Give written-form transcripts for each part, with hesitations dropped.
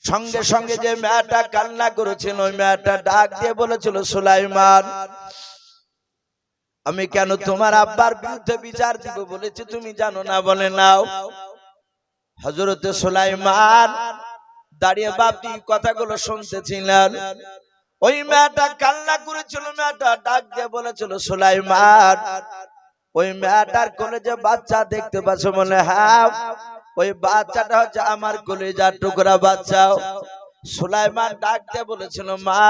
সঙ্গে সঙ্গে যে মেয়েটা কান্না করেছিল ওই মেয়েটা ডাক দিয়ে বলেছিল, সুলাইমান, আমি কেন তোমার আব্বার বিরুদ্ধে বিচার দিব বলেছি তুমি জানো না? বলে নাও। হযরতে সুলাইমান দাঁড়িয়ে বাপটি কথাগুলো শুনতেছিলেন। ওই মেয়েটা কান্না করেছিল, মেয়েটা ডাক দিয়ে বলেছিল, সুলাইমান, ওই মেয়েটার কোলে যে বাচ্চা দেখতে পাচ্ছ? বলে হ্যাঁ, ওই বাচ্চাটা হচ্ছে আমার কলিজার টুকরা বাচ্চা। সুলাইমান ডাক দিয়ে বলেছিল, মা,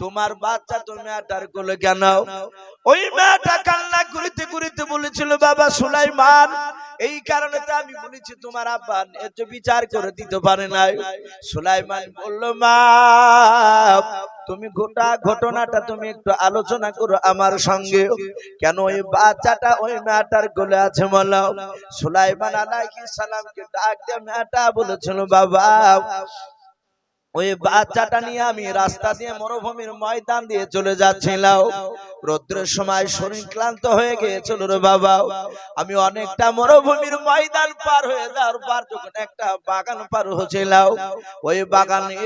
তোমার বাচ্চা তো মেয়েটার কোলে কেন? ওই মেয়েটা কান্না করিতে করিতে বলেছিল, বাবা সুলাইমান, এই কারণে তো আমি বলেছি তোমার আব্বা ন্যায্য বিচার করে দিতে পারে নাই। সুলাইমান বলল, মা, তুমি গোটা ঘটনাটা তুমি একটু আলোচনা করো আমার সঙ্গে, কেন ওই বাচ্চাটা ওই মেয়েটার কোলে আছে বলো। সুলাইমান আলাইহিস সালামকে ডাক দিয়ে মেয়েটা বলেছিল, বাবা, ওই বাচ্চাটা নিয়ে আমি রাস্তা দিয়ে মরুভূমির ময়দান দিয়ে চলে যাচ্ছিলাম। রৌদ্রের সময় শরীর ক্লান্ত হয়ে গিয়েছিল রে বাবা। আমি অনেকটা মরুভূমির ময়দান পার হয়ে যাওয়ার পর যখন একটা বাগান পার হচ্ছিলাম, ওই বাগানে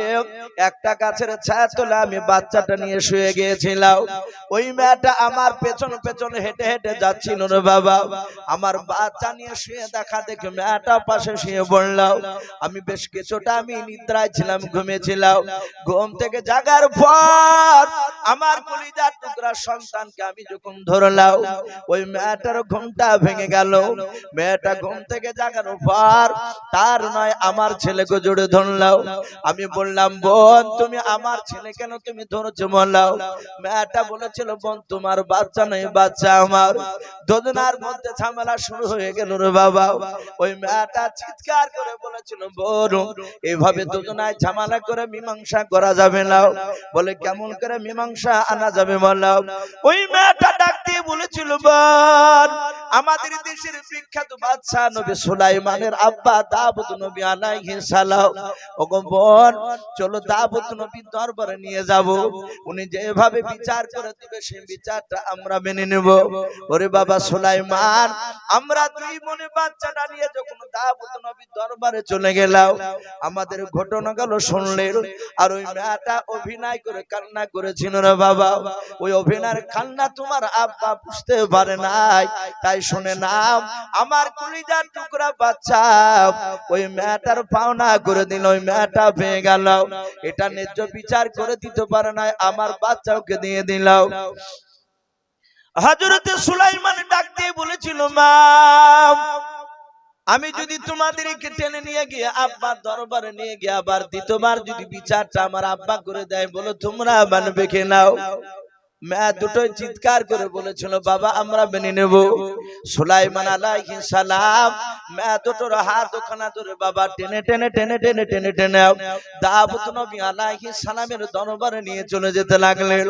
একটা গাছের ছায়া তলে আমি বাচ্চাটা নিয়ে শুয়ে গিয়েছিলাম। ওই মেয়েটা আমার পেছন পেছন হেঁটে হেঁটে যাচ্ছিল রে বাবা। আমার বাচ্চা নিয়ে শুয়ে দেখা দেখে মেয়েটা পাশে শুয়ে পড়লাম। আমি বেশ কিছুটা আমি নিদ্রায় ছিলাম, ঘুমিয়ে ছিলাম। ঘুম থেকে জাগার পর আমার কলিজার টুকরা সন্তানকে আমি যখন ধরলাম, ওই মেয়েটার ঘুমটা ভেঙে গেল। মেয়েটা ঘুম থেকে জাগার পর তার নয় আমার ছেলেকে জোরে ধরলাম। আমি বললাম, বোন, তুমি আমার ছেলে কেন তুমি ধরেছো? বললাম। মেয়েটা বলেছিল, বোন, তোমার বাচ্চা নয়, বাচ্চা আমার। দুজনার মধ্যে ঝামেলা শুরু হয়ে গেল রে বাবা। ওই মেয়েটা চিৎকার করে বলেছিল, বোন, এইভাবে দুজনায় ঝামেলা করে মীমাংসা করা যাবে না। বলে, কেমন করে মীমাংসা আনা যাবে? বললাম। ওই মেয়েটা ডাক দিয়ে বলেছিল, বোন, আমাদের দেশের বিখ্যাত বাদশা নবী সুলাইমানের আব্বা দাউদ নবী আলাইহিস সালাম, ওগো বোন, চলো দাউদ নবীর দরবারে নিয়ে যাব। উনি যেভাবে বিচার করে দিবে সেই বিচারটা আমরা মেনে নেব। ওরে বাবা সুলাইমান, আমরা দুই বোনে বাচ্চাটা নিয়ে যখন দাউদ নবীর দরবারে চলে গেলাম, আমাদের ঘটনাগুলো শুনলেন। আর ওই মেয়েটা অভিনয় করে কান্না করেছিল রে বাবা। ওই অভিনয়ের কান্না তোমার আব্বা বুঝতে পারে নাই, তাই শুনে নাও, আমার কলিজার টুকরা বাচ্চা ওই মেয়েটার পাওনা করে দিল, ওই মেয়েটা পেয়ে গেল। এটা ন্যায্য বিচার করে দিতে পারে নাই, আমার বাচ্চাকে দিয়ে দিল। হযরতে সুলাইমান ডাক দিয়ে বলেছিল, মা, আমি যদি তোমাদেরকে টেনে নিয়ে গিয়ে আব্বার দরবারে নিয়ে গিয়ে আবার দ্বিতীয়বার যদি বিচারটা আমার আব্বা করে দেয়, বলো তোমরা মানবে কি নাও? মেয়ে দুটোই চিৎকার করে বলেছিল, বাবা, আমরা মেনে নেব। সুলাইমান আলাইহিস সালাম মেয়ে দুটোর হাত ওখানে ধরে বাবা টেনে টেনে টেনে টেনে টেনে টেনে দাউদ নবী আলাইহিস সালামের দরবারে নিয়ে চলে যেতে লাগলেন।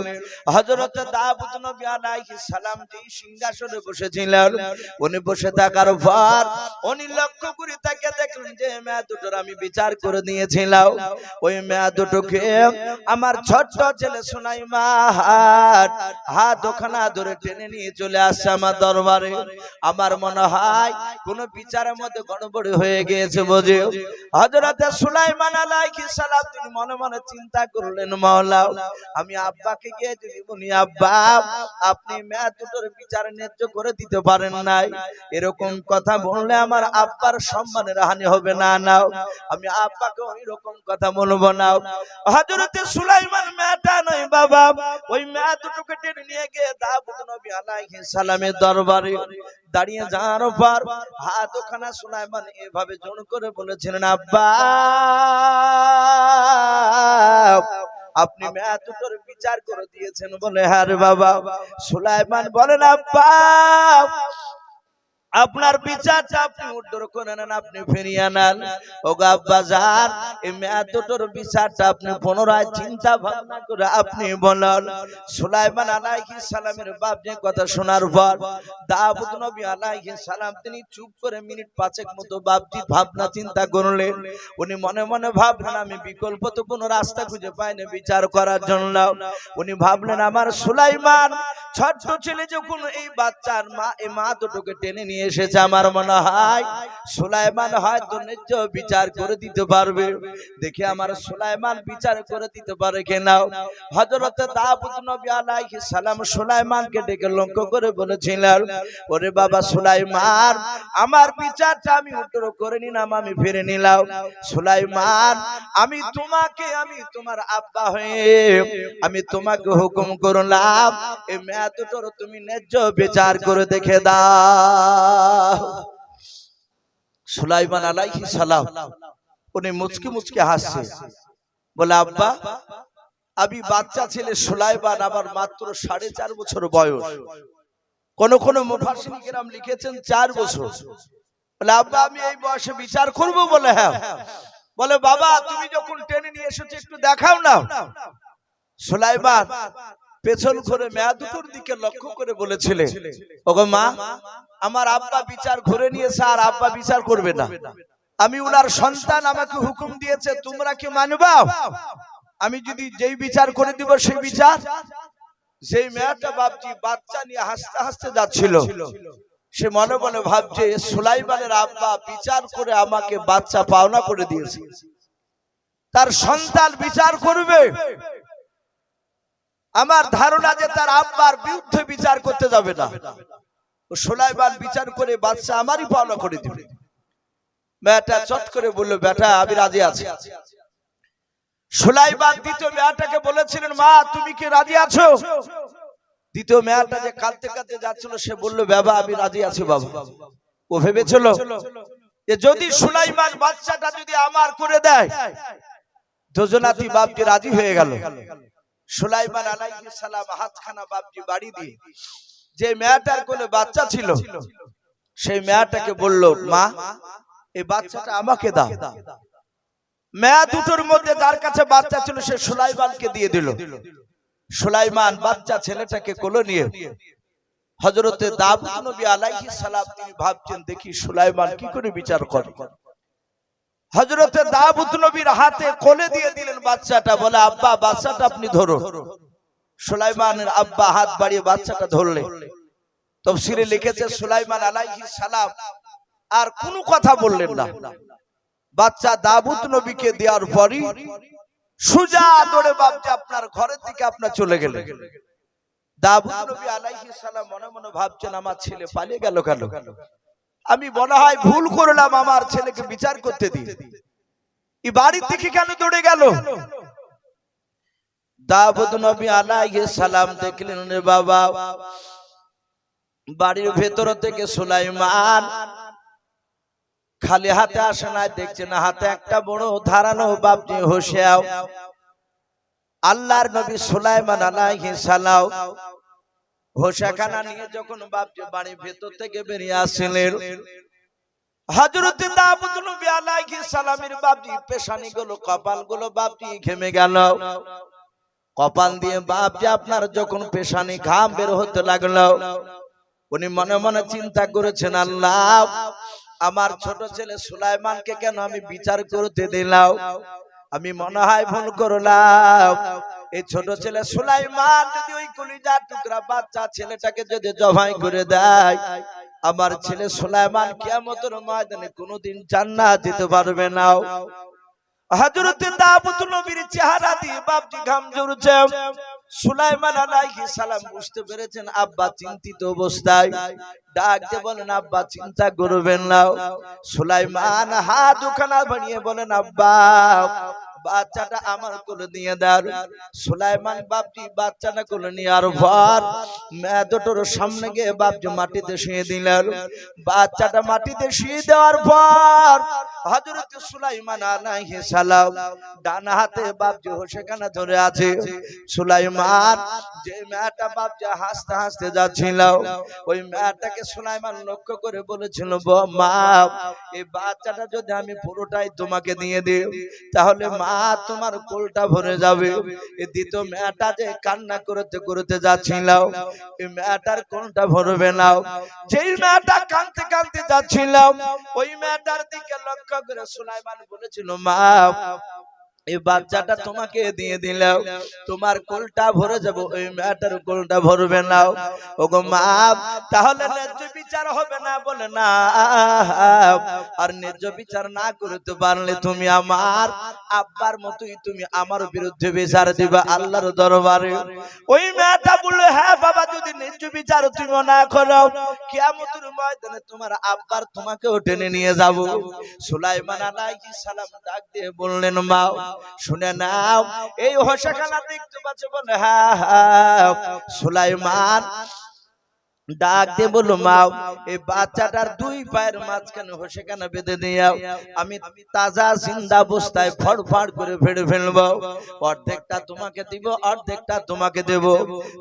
হযরত দাউদ নবী আলাইহিস সালাম যেই সিংহাসনে বসেছিলেন, উনি বসে থাকার পর উনি লক্ষ্য করে তাকে দেখলেন যে মেয়ে দুটোর আমি বিচার করে দিয়েছিলাম, ওই মেয়ে দুটোকে আমার ছোট্ট ছেলে সুলাইমান হাত ওখানা ধরে টেনে নিয়ে চলে আসছে আমার দরবারে। আমার মনে হয় কোন বিচারের মধ্যে গড়বড় হয়ে গিয়েছে বুঝি। হযরত সুলাইমান আলাইহিস সালাম তিনি মনে মনে চিন্তা করলেন, মাওলা, আমি আব্বাকে গিয়ে যদি বলি, আব্বা, আপনি মেয়ে দুটোর বিচার ন্যায্য করে দিতে পারেন নাই, এরকম কথা বললে আমার আব্বার সম্মানের হানি হবে না। নাও, আমি আব্বাকে ওই রকম কথা বলবো না। হযরত সুলাইমান মেয়েটা নয় বাবা, ওই মেয়ে দুটোকে টেনে নিয়ে গিয়ে দাউদ নবী আলাইহিস সালামের দরবারে দাঁড়িয়ে যাওয়ার পর হাত ওখানা সুলাইমান এভাবে জোর করে বলেছিলেন, আব্বা, আপনি মেয়ে দুটোর বিচার করে দিয়েছেন? বলে, হ্যাঁ রে বাবা। সুলাইমান বলেন, আব্বা, আপনার বিচারটা আপনি উদ্ধার করে নেন, আপনি ফিরিয়ে নেন। ওগো আব্বা জান, এই মেয়ে দুটোর বিচারটা আপনি পুনরায় চিন্তা ভাবনা করে আপনি বলেন। সুলাইমান আলাইহিস সালামের বাপ যে কথা শোনার পর দাউদ নবী আলাইহিস সালাম তিনি চুপ করে মিনিট পাঁচেক মতো বাপজি ভাবনা চিন্তা করলেন। উনি মনে মনে ভাবলেন, আমি বিকল্প তো কোনো রাস্তা খুঁজে পাইনি বিচার করার জন্য। উনি ভাবলেন, আমার সুলাইমান ছোট্ট ছেলে যখন এই বাচ্চার মা দুটোকে টেনে নিয়ে এসেছে, আমার মনে হয় সুলাইমান হয়তো ন্যায্য বিচার করে দিতে পারবে। দেখে আমার সুলাইমান বিচার করে দিতে পারে কিনা। হযরত দাউদ নবী আলাইহিস সালাম সুলাইমানকে ডেকে লক্ষ্য করে বলেছিলেন, ওরে বাবা সুলাইমান, আমার বিচারটা আমি উত্তর করে নিলাম, আমি ফিরে নিলাম। সুলাইমান, আমি তোমার আব্বা হয়ে আমি তোমাকে হুকুম করলাম, এই মেয়ে দুটোর তুমি ন্যায্য বিচার করে দেখে দাও। সুলাইমান আলাইহিস সালাম উনি মুচকি মুচকি হাসছে, বলে আব্বা, আমি বাচ্চা ছেলে সুলাইমান, আমার মাত্র 4.5 বছর বয়স। কোন কোন মুফাসসির কিরাম লিখেছেন 4 বছর। বলে আব্বা, আমি এই বয়সে বিচার করব? বলে হ্যাঁ। বলে বাবা, তুমি যখন টেনে নিয়ে এসেছো একটু দেখাও না। সুলাইমান পেছন ঘুরে মেয়ে দুটোর দিকে লক্ষ্য করে বলেছিলেন, ওগো মা, আমার আব্বা বিচার ঘুরে নিয়েছে, আর আব্বা বিচার করবে না। আমি উনার সন্তান, আমাকে হুকুম দিয়েছে, তোমরা কি মানবা? আমি যদি যেই বিচার করে দিব সেই বিচার। যেই মেয়েটা বাপজি বাচ্চা নিয়ে হাসতে হাসতে যাচ্ছিল, সে মনে মনে ভাবছে সুলাইমানের আব্বা বিচার করে আমাকে বাচ্চা পাওনা করে দিয়েছে, তার সন্তান বিচার করবে। আমার ধারণা যে তার আব্বার বিরুদ্ধে বিচার করতে যাবে না, ও সুলাইমান বিচার করে বাচ্চা আমারই পাওনা করে দিবে। মেয়েটা চট করে বলল, বেটা আমি রাজি আছি। সুলাইমান দ্বিতীয় মেয়েটাকে বলেছিলেন, মা তুমি কি রাজি আছো? দ্বিতীয় মেয়েটা যে কাঁদতে কাঁদতে যাচ্ছিল, সে বলল, বাবা আমি রাজি আছি বাবা। ও ভেবেছিল যে যদি সুলাইমান বাচ্চাটা যদি আমার করে দেয়, দুজনাতি বাপজি রাজি হয়ে গেল। সুলাইমান আলাইহিস সালাম হাতখানা বাপজি বাড়ি দিয়ে যে মেয়েটার কোলে বাচ্চা ছিল, সেই মেয়েটাকে বলল, মা এই বাচ্চাটা আমাকে দাও। মেয়ে দুটোর মধ্যে যার কাছে বাচ্চা ছিল সে সুলাইমানকে দিয়ে দিল। সুলাইমান বাচ্চা ছেলেটাকে কোলে নিয়ে হযরতে দাউদ নবী আলাইহিস সালাম তিনি ভাবছেন, দেখি সুলাইমান কি করে বিচার করে। হযরতে দাউদ নবীর হাতে কোলে দিয়ে দিলেন বাচ্চাটা, বলে আব্বা বাচ্চাটা আপনি ধরুন। সুলাইমানের আব্বা হাত বাড়িয়ে বাচ্চাটা ধরলেন। তাফসীরে লিখেছে সুলাইমান আলাইহিস সালাম আর কোনো কথা বললেন না। বাচ্চা দাউদ নবীকে দেওয়ার পরই সুজা দৌড়ে বাপজি আপনার ঘরের দিকে আপনার চলে গেলেন। দাউদ নবী আলাইহিস সালাম মনে মনে ভাবছেন, আমার ছেলে পালিয়ে গেল কেন? আমি মনে হয় ভুল করলাম, আমার ছেলেকে বিচার করতে দিই। এই বাড়ির দিকে কেন দৌড়ে গেল? দাউদ নবী আলাইহিস সালাম দেখলেন, রে বাবা, বাড়ির ভেতর থেকে সুলাইমান খালি হাতে আসে না, দেখছেন হাতে একটা বড় ধারালো বাপজি হোসেও। আল্লাহর নবী সুলাইমান আলাইহিস সালাম হোসাখানা নিয়ে যখন বাপজি বাড়ির ভেতর থেকে বেরিয়ে আসছিলেন, হযরত দাউদ নবী আলাইহিস সালামের বাপজি পেশানি গুলো, কপাল গুলো বাপজি ঘেমে গেল। কপাল দিয়ে বাপজি আপনার যখন পেশানি ঘাম বের হতে লাগলো, উনি মনে মনে চিন্তা করেছেন, আল্লাহ আমার ছোট ছেলে সুলাইমানকে কেন আমি বিচার করতে দিলাম? আমি মনে হয় ভুল করলাম। এই ছোট ছেলে সুলাইমান যদি ওই কলিজার টুকরা বাচ্চা ছেলেটাকে যদি জবাই করে দেয়, আমার ছেলে সুলাইমান কিয়ামতের ময়দানে কোনোদিন জান্নাত যেতে পারবে না। হযরত দাউদ নবীর চেহারা দিয়ে বাপজি ঘাম ঝরছে। সুলাইমান আলাইহিস সালাম বুঝতে পেরেছেন আব্বা চিন্তিত অবস্থায়। ডাক দিয়ে বলেন, আব্বা চিন্তা করবেন না। সুলাইমান হাত দুখানা বাড়িয়ে বলেন, আব্বা বাচ্চাটা আমার কোলে দিয়ে দাও। সুলাইমান বাপজি বাচ্চাটা কোলে নেওয়ার পর মেয়ে দুটোর সামনে গিয়ে বাপজি মাটিতে শুয়ে দিলেন। বাচ্চাটা মাটিতে শুয়ে দেওয়ার পর হযরত সুলাইমান আলাইহিস সালাম ডান হাতে বাপজি হোসেখানা ধরে আছে। সুলাইমান যে মেয়েটা বাপজি হাসতে হাসতে যাচ্ছিল, ওই মেয়েটাকে সুলাইমান লক্ষ্য করে বলেছিল, মা এই বাচ্চাটা যদি আমি পুরোটাই তোমাকে দিয়ে দিই, তাহলে মা তোমার কোলটা ভরে যাবে। এই দ্বিতীয় মেয়েটা যে কান্না করতে করতে যাচ্ছিল, এই মেয়েটার কোলটা ভরবে না। যেই মেয়েটা কাঁদতে কাঁদতে যাচ্ছিল, ওই মেয়েটার দিকে লক্ষ্য করে সুলাইমান বলেছিল, মা এই বাচ্চাটা তোমাকে দিয়ে দিলাম, তোমার কোলটা ভরে যাব, ওই মেয়েটার কোলটা ভরবে না। ওগো মা, তাহলে ন্যায্য বিচার হবে না? বলে না। আর ন্যায্য বিচার না করতে পারলে তুমি আমার আব্বার মতোই তুমি আমার বিরুদ্ধে বিচার দিবা আল্লাহর দরবারে। ওই মেয়েটা বলল, হ্যাঁ বাবা, যদি ন্যায্য বিচার তুমি না করো, কিয়ামতের ময়দানে তোমার আব্বার তোমাকেও টেনে নিয়ে যাব। সুলাইমান আলাইহিস সালাম ডাক দিয়ে বললেন, মা শুনে নাও, এই হোসাখানা দেখতে পাচ্ছ? বলে হ্যাঁ। সুলাইমান ডাক দিয়ে বলল, মা এই বাচ্চাটার দুই পায়ের মাঝখানে হোসাখানা বেঁধে দিও, আমি তাজা জিন্দা অবস্থায় ফড়ফড় করে ফেড়ে ফেলবো। অর্ধেকটা তোমাকে দিব, অর্ধেকটা তোমাকে দেব,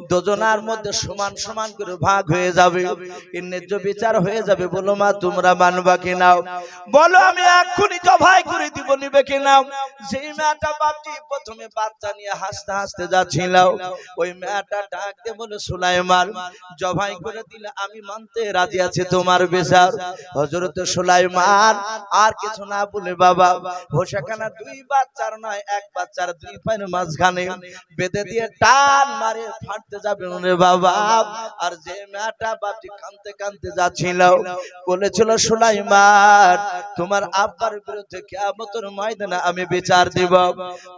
দুজনার মধ্যে সমান সমান করে ভাগ হয়ে যাবে, এর ন্যায্য বিচার হয়ে যাবে। বলো মা, তোমরা মানবা কি নাও? বলো আমি এক্ষুনি জবাই করে দিব, নিবে কি নাও? যেই মেয়েটা বাপজি প্রথমে বাচ্চা নিয়ে হাসতে হাসতে যাচ্ছিল, ওই মেয়েটা ডাক দিয়ে বলে, সুলাইমান জবাই করে দিলে আমি মানতে রাজি আছি তোমার বিচার। হযরত সুলাইমান আর কিছু না বলে বাবা হোসাখানা দুই বাচ্চার নয়, এক বাচ্চার দুই পায়ের মাঝখানে বেঁধে দিয়ে টান মারে ফাটতে যাবে রে বাবা। আর যে মেয়েটা বাপজি কাঁদতে কাঁদতে যাচ্ছিল, বলেছিল, সুলাইমান তোমার আব্বার বিরুদ্ধে কিয়ামতের ময়দানে আমি বিচার দিব।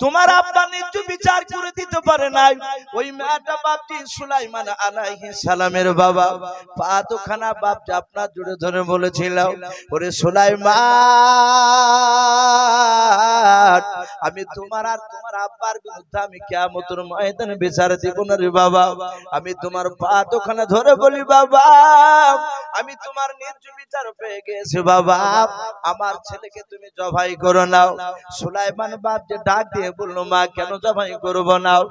তোমার আব্বা ন্যায্য বিচার করে দিতে পারে নাই। ওই মেয়েটা বাপজি সুলাইমান আলাইহিস সালামের বাবা পা দুখানা বাপজি আপনার জুড়ে ধরে বলেছিল, ওরে সুলাইমান আমি তোমার আর তোমার আব্বার বিরুদ্ধে আমি কিয়ামতের ময়দানে বিচার দিব না রে বাবা। আমি তোমার পা দুখানা ধরে বলি, বাবা আমি তোমার ন্যায্য বিচার পেয়ে গেছি বাবা, আমার ছেলেকে তুমি জবাই করো নাও। সুলাইমান বাপ যে ডাক দিয়ে বললো, মা কেন জবাই করবো নাও?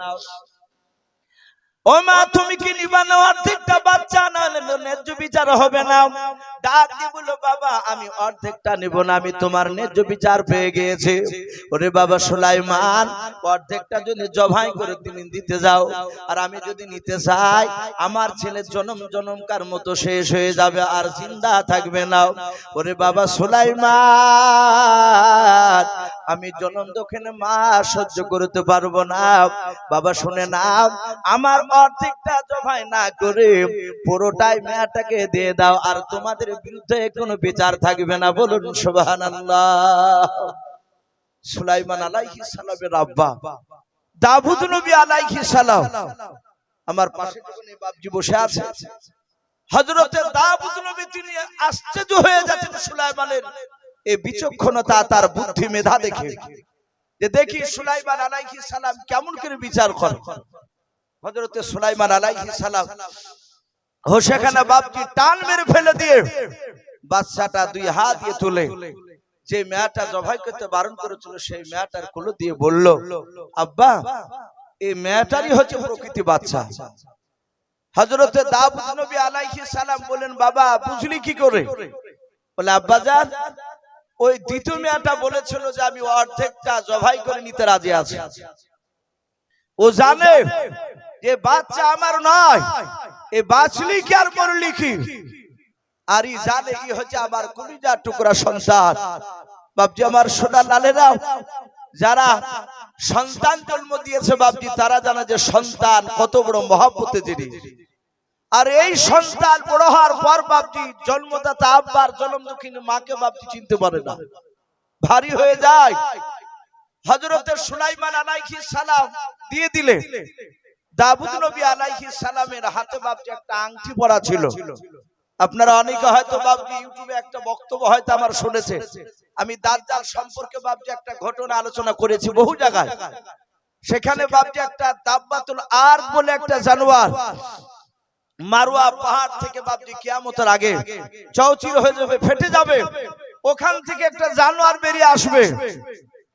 ও মা তুমি কি নিবা না? অর্ধেকটা বাচ্চা না ন্যায্য বিচার হবে না। ডাক দিয়ে বললো, বাবা আমি অর্ধেকটা নিব না, আমি তোমার ন্যায্য বিচার পেয়ে গিয়েছি। ওরে বাবা সুলাইমান, অর্ধেকটা যদি জবাই করে তুমি দিতে যাও, আর আমি যদি নিতে চাই, আমার ছেলে জনম জনমকার মতো শেষ হয়ে যাবে, আর জিন্দা থাকবে না। ওরে বাবা সুলাইমান, আমি জনম দক্ষিণে মা সহ্য করতে পারবো না। বাবা শুনে নাও, আমার অর্ধেকটা জবাই না করে পুরোটাই মেয়েটাকে দিয়ে দাও, আর তোমাদের বিরুদ্ধে কোনো বিচার থাকবে না। বলুন সুবহানাল্লাহ। সুলাইমান আলাইহিস সালামের আব্বা দাউদ নবী আলাইহিস সালাম আমার পাশে যখন এই বাপজি বসে আছে, হযরত দাউদ নবী তিনি আশ্চর্য হয়ে যাচ্ছেন সুলাইমানের এই বিচক্ষণতা, তার বুদ্ধি মেধা দেখে, যে দেখি সুলাইমান আলাইহিস সালাম কেমন করে বিচার করে। হযরত সুলাইমান আলাইহিস সালাম হোসাখানা বাপজি টান মেরে ফেলে দিয়ে বাচ্চাটা দুই হাত দিয়ে তুলে যে মেয়েটা জবাই করতে বারণ করেছিল সেই মেয়েটার কোলে দিয়ে বলল, আব্বা এই মেয়েটারই হচ্ছে প্রকৃতি বাচ্চা। হযরত দাউদ নবী আলাইহিস সালাম বলেন, বাবা বুঝলি কি করে? বলে, আব্বা জান ওই দ্বিতীয় মেয়েটা বলেছিল যে আমি অর্ধেকটা জবাই করে নিতে রাজি আছি। ও জানে যে বাচ্চা আমার নয়, এ বাঁচলি কি আর মরলি কি, আর ই জানে ই হচ্ছে আমার কলিজার টুকরা সন্তান। বাপজি আমার সোনা লালেরা, যারা সন্তান জন্ম দিয়েছে বাপজি তারা জানে যে সন্তান কত বড় মহব্বতের জিনিস। আর এই সন্তান বড় হওয়ার পর বাপজি জন্মদাতা আব্বার জন্ম দক্ষিণী মাকে বাপজি চিনতে পারে না, ভারী হয়ে যায়। হযরত সুলাইমান আলাইহিস সালাম দিয়ে দিলে দাউদ নবী আলাইহিস সালামের হাতে বাপজি একটা আংটি পরা ছিল। আপনারা অনেকে হয়তো বাপজি ইউটিউবে একটা বক্তব্য হয়তো আমার শুনেছে, আমি দাজ্জাল সম্পর্কে বাপজি একটা ঘটনা আলোচনা করেছি বহু জায়গায়। সেখানে বাপজি একটা দাব্বাতুল আরদ বলে একটা জানোয়ার মারওয়া পাহাড় থেকে বাপজি কিয়ামতের আগে চৌচির হয়ে যাবে, ফেটে যাবে, ওখান থেকে একটা জানোয়ার বেরিয়ে আসবে।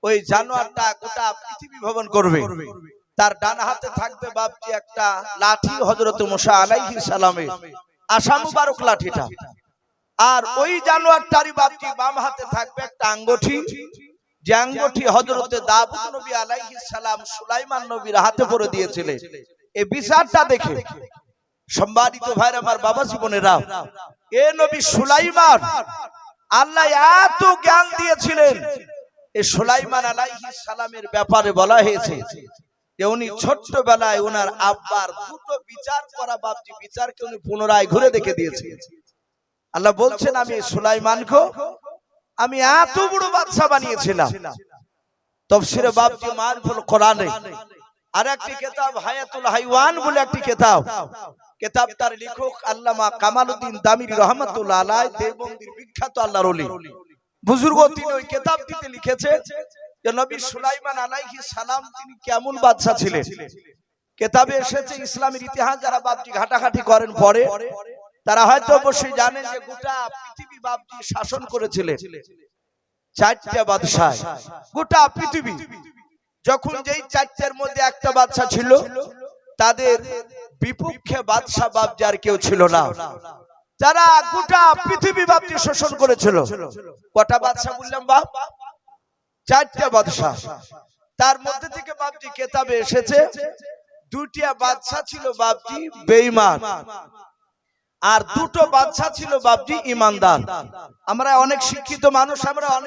ওই জানোয়ারটা গোটা পৃথিবী ভ্রমণ করবে, তার ডান হাতে থাকবে বাপজি একটা লাঠি, হযরত মুসা আলাইহিস সালামের আশা মুবারক লাঠিটা, আর ওই জানোয়ারটারই বাপজি বাম হাতে থাকবে একটা আঙ্গুঠি, যে আঙ্গুঠি হযরত দাউদ নবী আলাইহিস সালাম সুলাইমান নবীর হাতে পরে দিয়েছিলেন। এই বিচারটা দেখে সম্মানিত ভাইরা আমার, বাবা জীবনেরা, এ নবী সুলাইমান আল্লাহ এত জ্ঞান দিয়েছিলেন এই সুলাইমান আলাইহিস সালামের ব্যাপারে বলা হয়েছে যে উনি ছোট্টবেলায় ওনার আব্বার দুটো বিচার করা বাপজি বিচারকে উনি পুনরায় ঘুরে দেখে দিয়েছে। আল্লাহ বলছেন আমি এই সুলাইমানকে আমি এত বড় বাদশা বানিয়েছিলাম। তাফসীরে বাপজি মারফুল কোরআনে আর একটি কিতাব হায়াতুল হাইওয়ান বলে একটি কিতাব, কিতাবটার লেখক আল্লামা কামালউদ্দিন দামিরি রহমাতুল্লাহ আলাইহি, দেওবন্দির বিখ্যাত আল্লাহর ওলি বুজুর্গ, তিনি ওই কিতাবটিতে লিখেছে যে নবী সুলাইমান আলাইহিস সালাম তিনি কেমন বাদশা ছিলেন। কিতাবে এসেছে ইসলামের ইতিহাস যারা বাপজি ঘাটাঘাটি করেন পরে তারা হয়তো অবশ্যই জানেন যে গোটা পৃথিবী বাপজি শাসন করেছিলেন চারটা বাদশা। গোটা পৃথিবী যখন যেই চারটার মধ্যে একটা বাদশা ছিল তাদের বিপক্ষে বাদশা বাপজি আর কেউ ছিল না, যারা গোটা পৃথিবী বাপজি শাসন করেছিল। কটা বাদশা বললাম বাপ? চারটা বাদশা। তার মধ্যে থেকে বাপজি কিতাবে এসেছে দুটিয়া বাদশা ছিল বাপজি বেঈমান আর দুটো বাদশা ছিল বাপজি ঈমানদার। আমরা অনেক শিক্ষিত মানুষ, আমরা অনেক